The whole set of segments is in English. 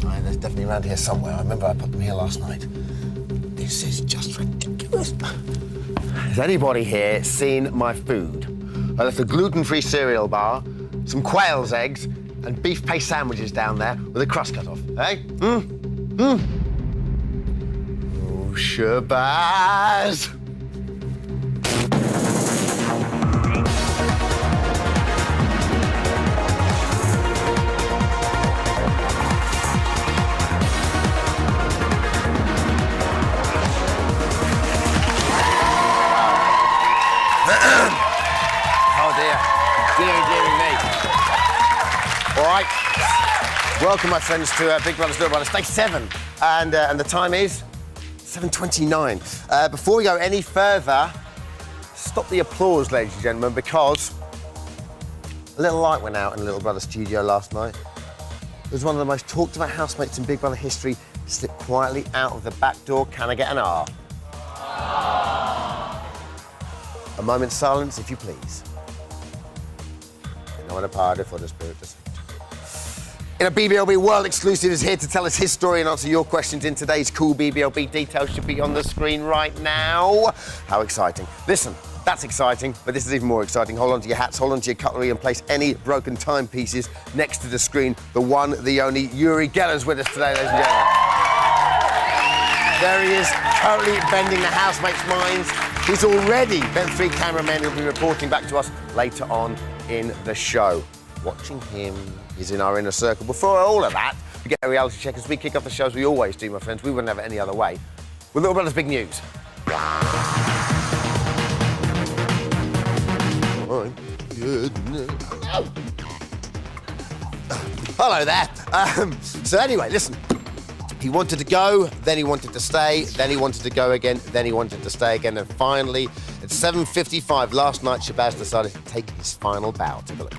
Right, there's definitely around here somewhere. I remember I put them here last night. This is just ridiculous. Has anybody here seen my food? I left a gluten-free cereal bar, some quail's eggs, and beef paste sandwiches down there with a crust cut off. Hey? Oh, Shabazz! All right. Welcome, my friends, to Big Brother's Little Brothers, day 7. And the time is 7:29. Before we go any further, stop the applause, ladies and gentlemen, because a little light went out in the Little Brother studio last night. It was one of the most talked about housemates in Big Brother history, slipped quietly out of the back door. Can I get an R? A moment's silence, if you please. No one a party for the spirit to sing. In a BBLB World exclusive is here to tell us his story and answer your questions in today's cool BBLB. Details should be on the screen right now. How exciting. Listen, that's exciting, but this is even more exciting. Hold on to your hats, hold on to your cutlery and place any broken timepieces next to the screen. The one, the only, Yuri Geller's with us today, ladies and gentlemen. There he is, totally bending the housemates' minds. He's already bent 3 cameramen who'll be reporting back to us later on in the show. Watching him, he's in our inner circle. Before all of that, we get a reality check as we kick off the show as we always do, my friends. We wouldn't have it any other way. With Little Brother's big news. My goodness. Hello there. So anyway, listen. He wanted to go, then he wanted to stay, then he wanted to go again, then he wanted to stay again, and finally, at 7:55 last night, Shabazz decided to take his final bow. Take a look.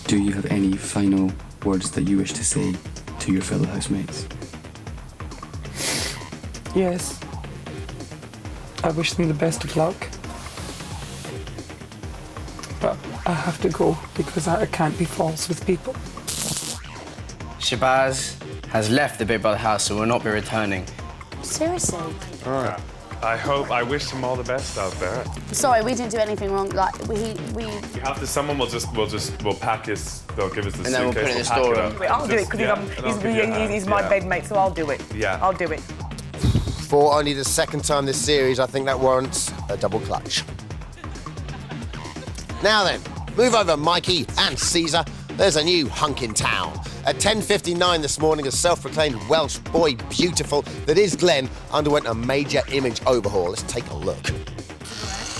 Do you have any final words that you wish to say to your fellow housemates? Yes. I wish them the best of luck. But I have to go because I can't be false with people. Shabazz has left the Big Brother house, so will not be returning. Seriously? All right. I wish him all the best out there. Sorry, we didn't do anything wrong. Like we. We have to. Someone will pack his. They'll give us the and suitcase. then we'll put it in the storeroom. I'll do it because he's my bedmate, so I'll do it. Yeah. I'll do it. For only the second time this series, I think that warrants a double clutch. Now then, move over, Mikey and Caesar. There's a new hunk in town. At 10:59 this morning, a self-proclaimed Welsh boy beautiful that is Glenn underwent a major image overhaul. Let's take a look.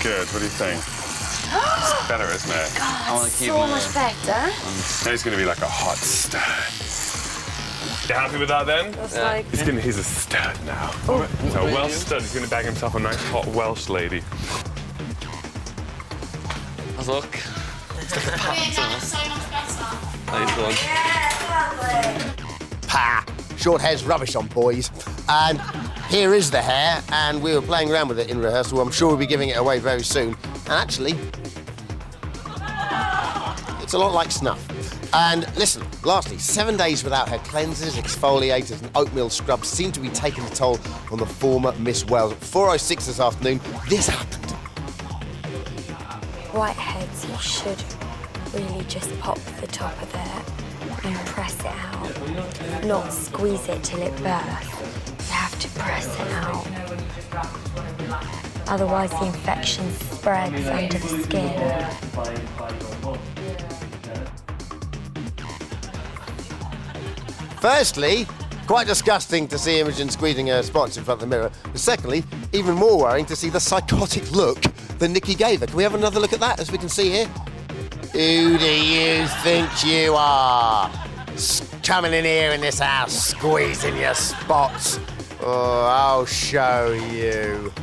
Good. What do you think? It's better, isn't it? God, so much better. Now he's going to be like a hot stud. You happy with that then? Like... He's a stud now. Oh, so a Welsh stud. He's going to bag himself a nice hot Welsh lady. Look. So much better. Pa! Short hair's rubbish on boys. And here is the hair, and we were playing around with it in rehearsal. I'm sure we'll be giving it away very soon. And actually, it's a lot like snuff. And listen, lastly, 7 days without her cleansers, exfoliators and oatmeal scrubs seem to be taking a toll on the former Miss Wales. At 4:06 this afternoon, this happened. Whiteheads, you should really just pop the top of it and press it out. Not squeeze it till it bursts. You have to press it out. Otherwise the infection spreads under the skin. Firstly, quite disgusting to see Imogen squeezing her spots in front of the mirror. But secondly, even more worrying to see the psychotic look that Nikki gave her. Can we have another look at that, as we can see here? Who do you think you are? Coming in here in this house, squeezing your spots. Oh, I'll show you.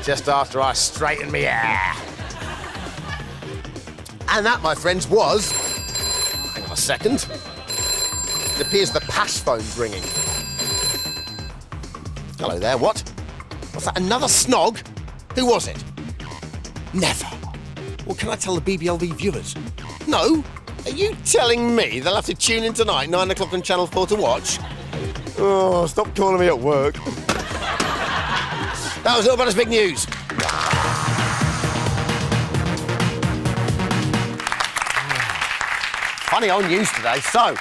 Just after I straighten me hair. And that, my friends, was... Hang on a second. It appears the pass phone's ringing. Hello there, what? What's that, another snog? Who was it? Never. Well, can I tell the BBLB viewers? No, Are you telling me they'll have to tune in tonight, 9 o'clock on Channel 4 to watch? Oh, stop calling me at work. That was Little Brother's Big News. Funny old news today. So,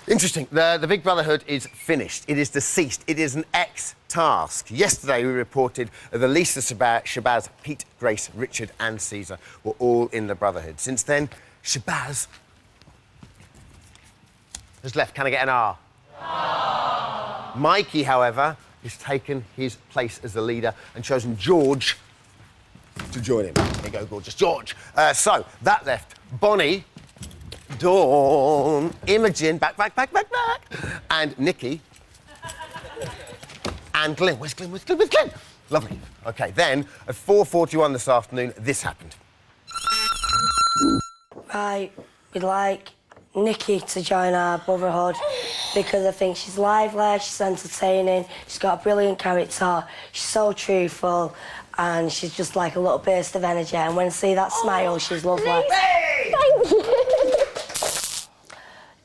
interesting. The Big Brotherhood is finished. It is deceased. It is an ex-task. Yesterday, we reported that Lisa, Shabazz, Pete, Grace, Richard and Caesar were all in the Brotherhood. Since then, Shabazz has left. Can I get an R? No. Mikey, however, has taken his place as the leader and chosen George to join him. There you go, gorgeous George. So, that left Bonnie, Dawn, Imogen, back, and Nikki, and Glenn. Where's Glenn? Lovely. OK, then, at 4:41 this afternoon, this happened. Right, we'd like Nikki to join our Brotherhood because I think she's lively, she's entertaining, she's got a brilliant character, she's so truthful, and she's just like a little burst of energy. And when I see that smile, she's lovely. Thank you.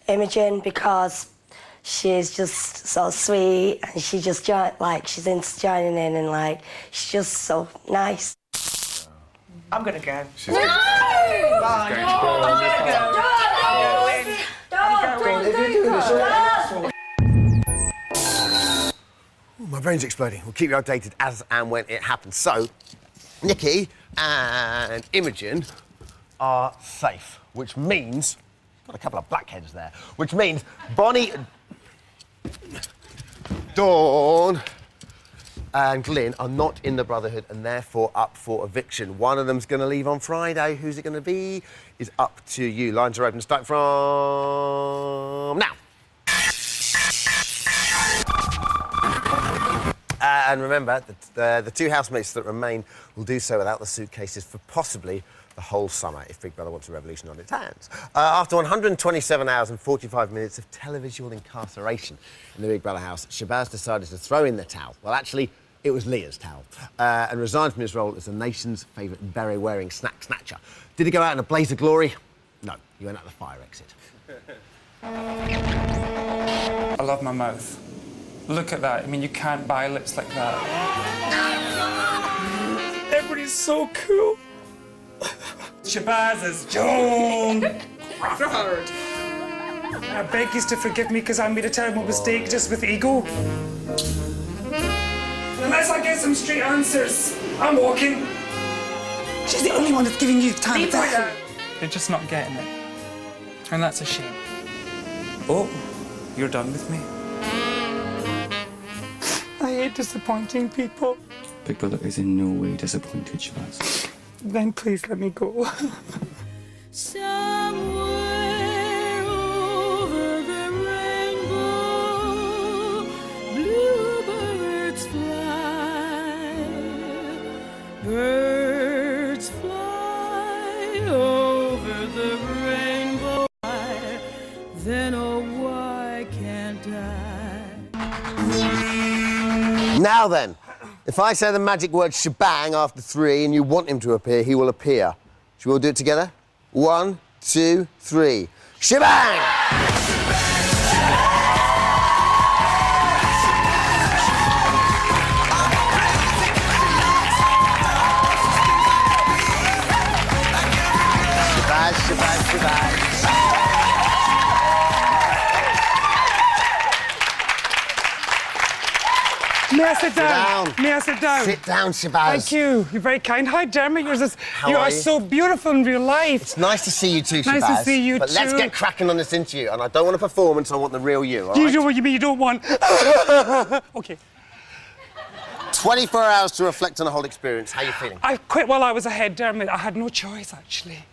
Imogen, because she's just so sweet and she just she's into joining in and like she's just so nice. I'm gonna go. She's going to My brain's exploding. We'll keep you updated as and when it happens. So, Nikki and Imogen are safe, which means... Got a couple of blackheads there. Which means Bonnie, Dawn and Glyn are not in the Brotherhood and therefore up for eviction. One of them's going to leave on Friday. Who's it going to be? Is up to you. Lines are open. Start from now. And remember, the two housemates that remain will do so without the suitcases for possibly the whole summer if Big Brother wants a revolution on its hands. After 127 hours and 45 minutes of televisual incarceration in the Big Brother house, Shabazz decided to throw in the towel. Well, actually, it was Leah's towel, and resigned from his role as the nation's favourite beret-wearing snack snatcher. Did he go out in a blaze of glory? No, he went out the fire exit. I love my mouth. Look at that. I mean, you can't buy lips like that. Everybody's so cool. Shabazz is Joan Crawford. I beg you to forgive me because I made a terrible mistake just with ego. Unless I get some straight answers, I'm walking. She's the only one that's giving you time to think. They're just not getting it. And that's a shame. Oh, you're done with me. I hate disappointing people. Big Brother is in no way disappointed, Shabazz. Then please let me go. Somewhere over the rainbow, bluebirds fly, birds fly over the rainbow. Then oh, why can't I? Now then, if I say the magic word shebang after 3 and you want him to appear, he will appear. Should we all do it together? 1, 2, 3. Shebang! Shabazz, Shabazz. May I sit down? May I sit down? Sit down, Shabazz. Thank you. You're very kind. Hi, Dermot. You are are you? so beautiful in real life. It's nice to see you too, Shabazz. Nice to see you but too. let's get cracking on this interview. And I don't want a performance, I want the real you, all You right? know what you mean you don't want. OK. 24 hours to reflect on the whole experience. How are you feeling? I quit while I was ahead, Dermot. I had no choice, actually.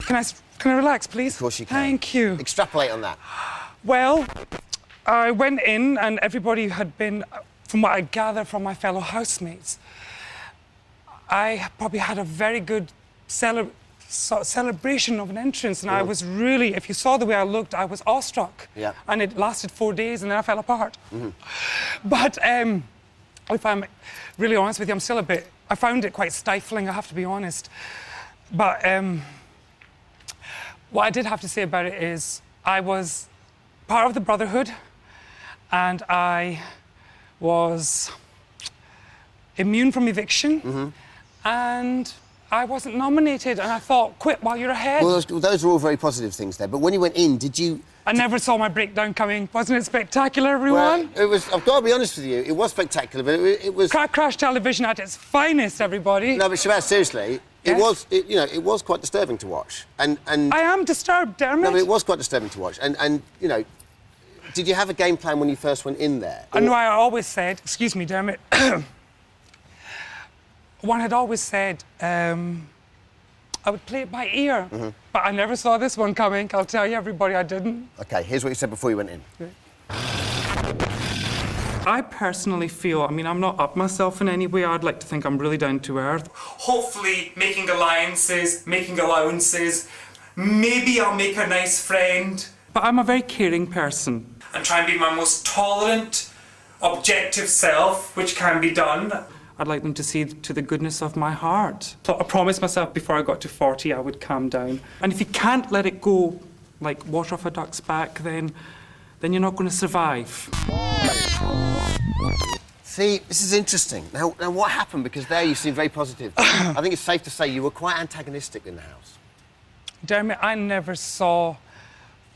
Can I relax, please? Of course you can. Thank you. Extrapolate on that. Well, I went in and everybody had been, from what I gather from my fellow housemates, I probably had a very good celebration of an entrance, and I was really, if you saw the way I looked, I was awestruck. Yeah. And it lasted 4 days and then I fell apart. But if I'm really honest with you, I'm still a bit, I found it quite stifling, I have to be honest. But What I did have to say about it is I was part of the Brotherhood and I was immune from eviction and I wasn't nominated and I thought, quit while you're ahead. Well, those are all very positive things there, but when you went in, did you... I never saw my breakdown coming. Wasn't it spectacular, everyone? Well, it was, I've got to be honest with you, it was spectacular, but it was... Crash television at its finest, everybody. No, but Shabazz, seriously, it was quite disturbing to watch. And I am disturbed, Dermot. No, but it was quite disturbing to watch. And you know, did you have a game plan when you first went in there? I know I always said, excuse me, Dermot, one had always said I would play it by ear, but I never saw this one coming. I'll tell you, everybody, I didn't. OK, here's what you said before you went in. I personally feel, I mean, I'm not up myself in any way. I'd like to think I'm really down to earth. Hopefully making alliances, making allowances. Maybe I'll make a nice friend. But I'm a very caring person. And try and be my most tolerant, objective self, which can be done. I'd like them to see to the goodness of my heart. So I promised myself before I got to 40 I would calm down. And if you can't let it go like water off a duck's back, then you're not going to survive. See, this is interesting. Now, what happened? Because there you seem very positive. I think it's safe to say you were quite antagonistic in the house. Dermot, I never saw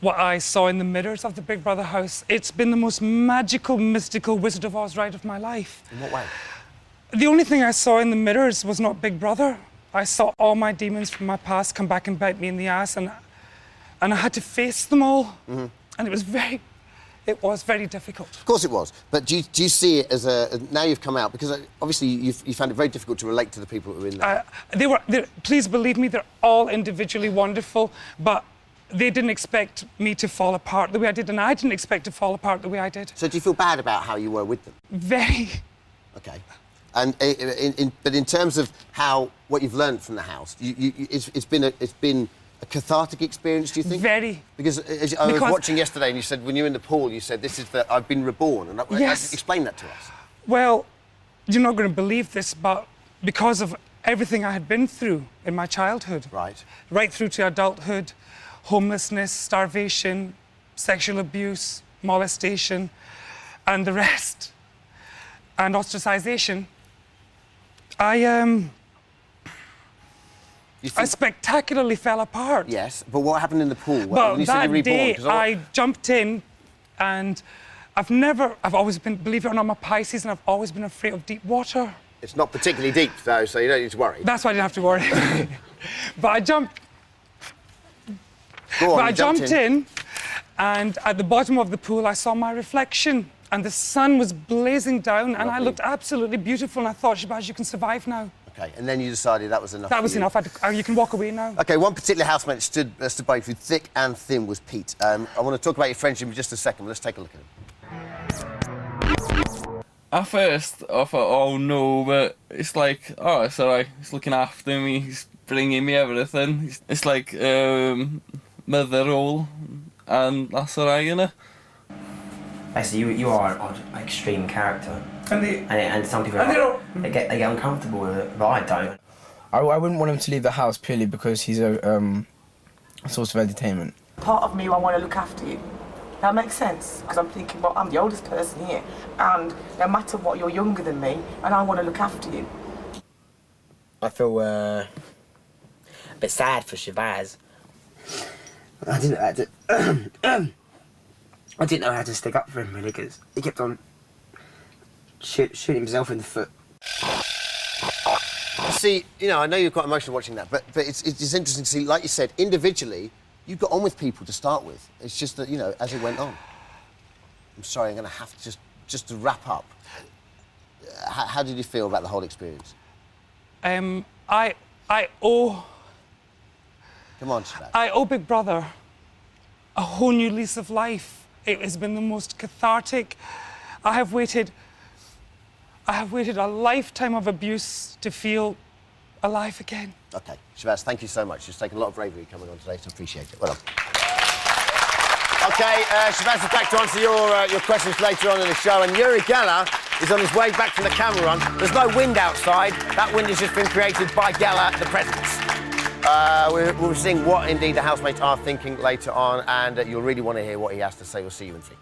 what I saw in the mirrors of the Big Brother house. It's been the most magical, mystical Wizard of Oz ride of my life. In what way? The only thing I saw in the mirrors was not Big Brother. I saw all my demons from my past come back and bite me in the ass, and I had to face them all. And it was very difficult. Of course it was. But do you see it as a... Now you've come out, because obviously you found it very difficult to relate to the people who were in there. Please believe me, they're all individually wonderful, but they didn't expect me to fall apart the way I did, and I didn't expect to fall apart the way I did. So do you feel bad about how you were with them? Very. OK. And but in terms of what you've learned from the house, it's been a cathartic experience, do you think? Very. Because I was watching yesterday and you said, when you were in the pool, you said, this is that I've been reborn. And yes. Explain that to us. Well, you're not going to believe this, but because of everything I had been through in my childhood. Right through to adulthood, homelessness, starvation, sexual abuse, molestation, and the rest, and ostracisation, I spectacularly fell apart. Yes, but what happened in the pool? Well, when you that said you're day, reborn, I jumped in, and I've always been, believe it or not, I'm a Pisces, and I've always been afraid of deep water. It's not particularly deep, though, so you don't need to worry. That's why I didn't have to worry. But I jumped... Go on, I jumped in, and at the bottom of the pool, I saw my reflection. And the sun was blazing down, and I looked absolutely beautiful, and I thought, Shabazz, you can survive now. OK, and then you decided that was enough. That was enough. You can walk away now. OK, one particular housemate stood by you through thick and thin was Pete. I want to talk about your friendship in just a second, but let's take a look at him. At first, I thought, oh no, but it's like, oh, it's all right. He's looking after me, he's bringing me everything. It's like mother role, and that's all right, you know? Basically, you are an odd, extreme character. And some people they get uncomfortable with it, but I don't. I wouldn't want him to leave the house purely because he's a source of entertainment. Part of me, I want to look after you. That makes sense, because I'm thinking, well, I'm the oldest person here, and no matter what, you're younger than me, and I want to look after you. I feel a bit sad for Shabazz. I didn't know how to stick up for him, really, because he kept on shooting himself in the foot. See, you know, I know you're quite emotional watching that, but it's interesting to see, like you said, individually, you got on with people to start with. It's just that, you know, as it went on. I'm sorry, I'm going to have to just to wrap up. How did you feel about the whole experience? I owe... Come on, Shabazz. I owe Big Brother a whole new lease of life. It has been the most cathartic. I have waited a lifetime of abuse to feel alive again. OK. Shabazz, thank you so much. It's taken a lot of bravery coming on today, so I appreciate it. Well done. OK, Shabazz is back to answer your questions later on in the show, and Uri Geller is on his way back from the camera run. There's no wind outside. That wind has just been created by Geller, the presence. We'll be seeing what indeed the housemates are thinking later on, and you'll really want to hear what he has to say. We'll see you in 3.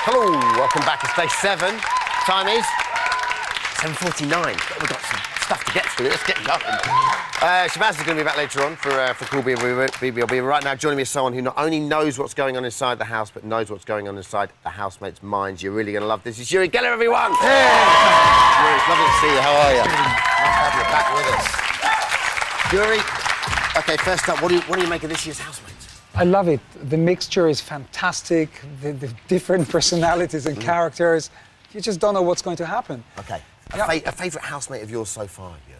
Hello, welcome back to Stage 7. Time is 7:49. We've got some stuff to get through. Let's get going. Shabazz is going to be back later on for Cool BBLB. Right now, joining me is someone who not only knows what's going on inside the house, but knows what's going on inside the housemates' minds. You're really going to love this. It's Yuri Geller, everyone. Yeah. Yuri, it's lovely to see you. How are you? Nice to have you back with us. Yuri, OK, first up, what do you make of this year's housemates? I love it. The mixture is fantastic. The different personalities and characters. You just don't know what's going to happen. OK. A favourite housemate of yours so far, Yuri?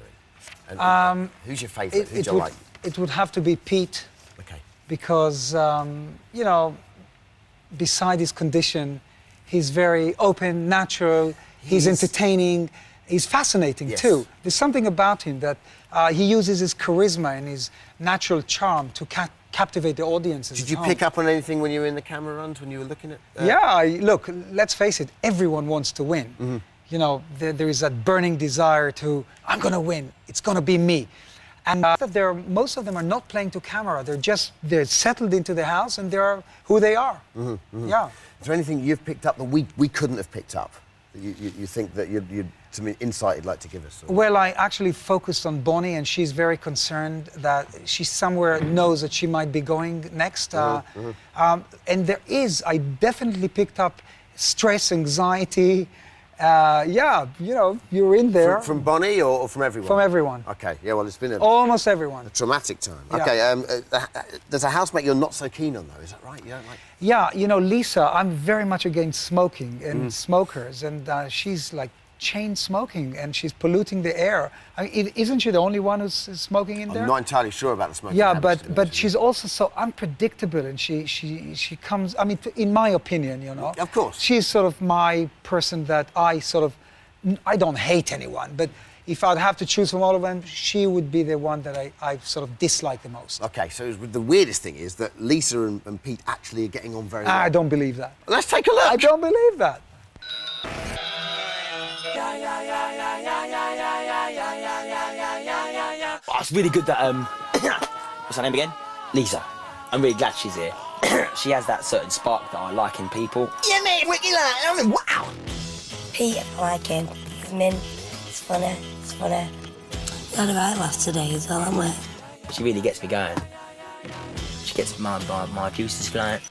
And who's your favourite? Who do you like? It would have to be Pete. OK. Because, you know, beside his condition, he's very open, natural, he's entertaining, he's fascinating too. There's something about him that he uses his charisma and his natural charm to captivate the audiences. Did you pick up on anything when you were in the camera runs, when you were looking at... Yeah, look, let's face it, everyone wants to win. Mm-hmm. You know, there is that burning desire to, I'm going to win, it's going to be me. And most of them are not playing to camera, they're settled into the house and they're who they are. Mm-hmm, mm-hmm. Yeah. Is there anything you've picked up that we couldn't have picked up? That you think that you'd some insight you'd like to give us? Or? Well, I actually focused on Bonnie, and she's very concerned that she somewhere knows that she might be going next. And I definitely picked up stress, anxiety. Yeah, you know, you're in there. From Bonnie or from everyone? From everyone. OK, yeah, well, it's been almost everyone. A traumatic time. Yeah. OK, there's a housemate you're not so keen on, though, is that right? You don't like... Yeah, you know, Lisa, I'm very much against smoking and smokers, and she's like chain smoking and she's polluting the air. I mean, isn't she the only one who's smoking in there? I'm not entirely sure about the smoking. Yeah, but she's also so unpredictable, and she comes, I mean, in my opinion, you know. Of course. She's sort of my person that I don't hate anyone, but if I'd have to choose from all of them, she would be the one that I sort of dislike the most. OK, so the weirdest thing is that Lisa and Pete actually are getting on very well. I don't believe that. Let's take a look. I don't believe that. Oh, it's really good that, what's her name again? Lisa. I'm really glad she's here. She has that certain spark that I like in people. Yeah, mate, wicked like, I mean, wow! Pete, I like him. He's mint, it's funny, it's funny. We had a right laugh today as well, haven't we? She really gets me going. She gets my juices flowing.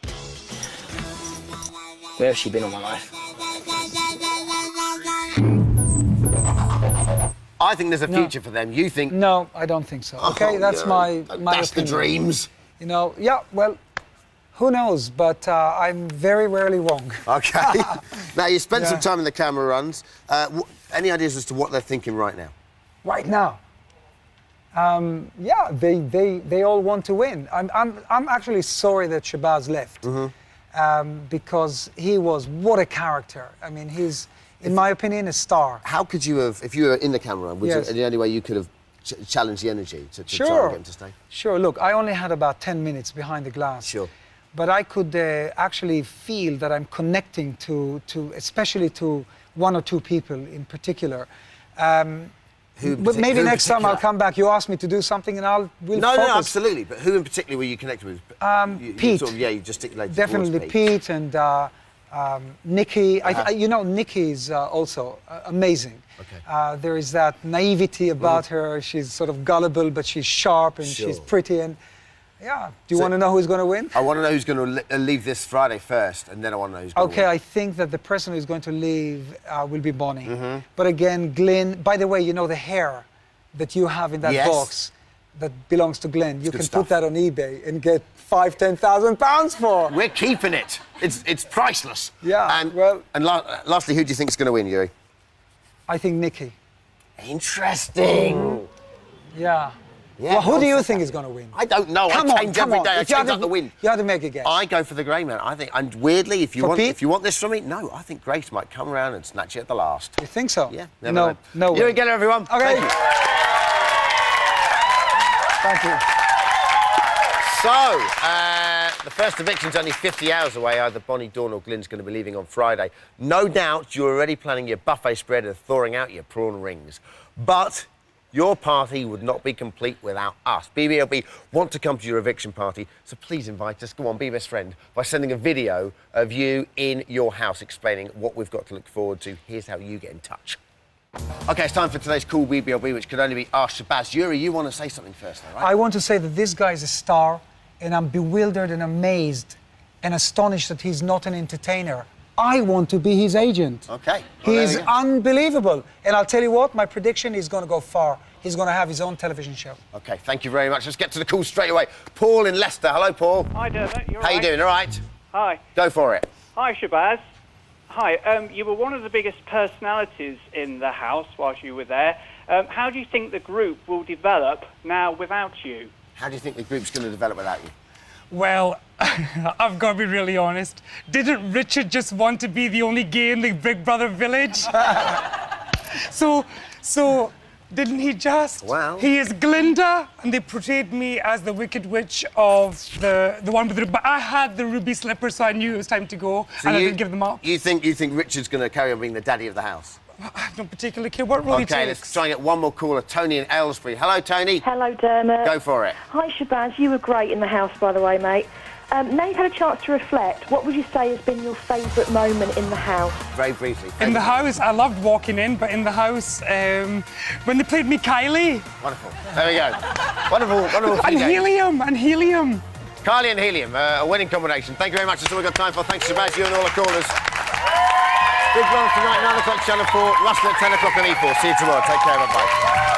Where has she been all my life? I think there's a future for them. You think... No, I don't think so. OK, that's my opinion. That's the dreams. You know, yeah, well, who knows? But I'm very rarely wrong. OK. Now, you spent some time in the camera runs. Any ideas as to what they're thinking right now? Right now? Yeah, they all want to win. I'm actually sorry that Shabazz left. Because he was, what a character. I mean, he's, in my opinion, a star. How could you have, if you were in the camera, was there any way you could have challenged the energy to try and get him to stay? Sure, look, I only had about 10 minutes behind the glass. Sure. But I could actually feel that I'm connecting to especially to one or two people in particular. But maybe next time I'll come back. You ask me to do something and we'll focus. No, absolutely. But who in particular were you connected with? Pete. You just articulated definitely Pete and Nikki. You know, Nikki is also amazing. Okay. There is that naivety about her. She's sort of gullible, but she's sharp and she's pretty. And yeah, do you want to know who's going to win? I want to know who's going to leave this Friday first, and then I want to know who's going to win. Okay, I think that the person who's going to leave will be Bonnie. But again, Glenn, by the way, you know the hair that you have in that box that belongs to Glenn. You can put that on eBay and get £5,000-10,000 for. We're keeping it. It's priceless. Yeah. And lastly, who do you think is going to win, Yuri? I think Nikki. Interesting. Yeah. Well, who do you think is going to win? I don't know. I change every day. I change up the wind. You have to make a guess. I go for the grey man. I think, and weirdly, if you want this from me, no, I think Grace might come around and snatch it at the last. You think so? Yeah. No. Yuri Geller, everyone. Okay. Thank you. Thank you. So, the first eviction's only 50 hours away. Either Bonnie, Dawn or Glyn's going to be leaving on Friday. No doubt you're already planning your buffet spread and thawing out your prawn rings. But your party would not be complete without us. BBLB want to come to your eviction party, so please invite us. Go on, be best friend by sending a video of you in your house explaining what we've got to look forward to. Here's how you get in touch. OK, it's time for today's Cool BBLB, which could only be asked Shabazz. Yuri, you want to say something first, though, right? I want to say that this guy is a star, and I'm bewildered and amazed and astonished that he's not an entertainer. I want to be his agent. OK. He's unbelievable. And I'll tell you what, my prediction is going to go far. He's going to have his own television show. OK, thank you very much. Let's get to the call straight away. Paul in Leicester. Hello, Paul. Hi, Dermot. You all How right? you doing? All right? Hi. Go for it. Hi, Shabazz. Hi. You were one of the biggest personalities in the house whilst you were there. How do you think the group will develop now without you? How do you think the group's going to develop without you? Well, I've got to be really honest. Didn't Richard just want to be the only gay in the Big Brother village? So, didn't he just? Well... He is Glinda, and they portrayed me as the Wicked Witch of the one with the... But I had the ruby slippers, so I knew it was time to go, and I didn't give them up. You think Richard's going to carry on being the daddy of the house? I don't particularly care what role he takes. OK, let's try and get one more caller. Tony in Aylesbury. Hello, Tony. Hello, Dermot. Go for it. Hi, Shabazz. You were great in the house, by the way, mate. Now you've had a chance to reflect, what would you say has been your favourite moment in the house? Very briefly. In the house, I loved walking in, but in the house, when they played me Kylie. Wonderful. There we go. Wonderful. And helium. Kylie and helium, a winning combination. Thank you very much. That's all we've got time for. Thanks, Shabazz, you and all the callers. Big Brother tonight, 9 o'clock, Channel 4. Russell at 10 o'clock on E4. See you tomorrow. Take care. Bye-bye.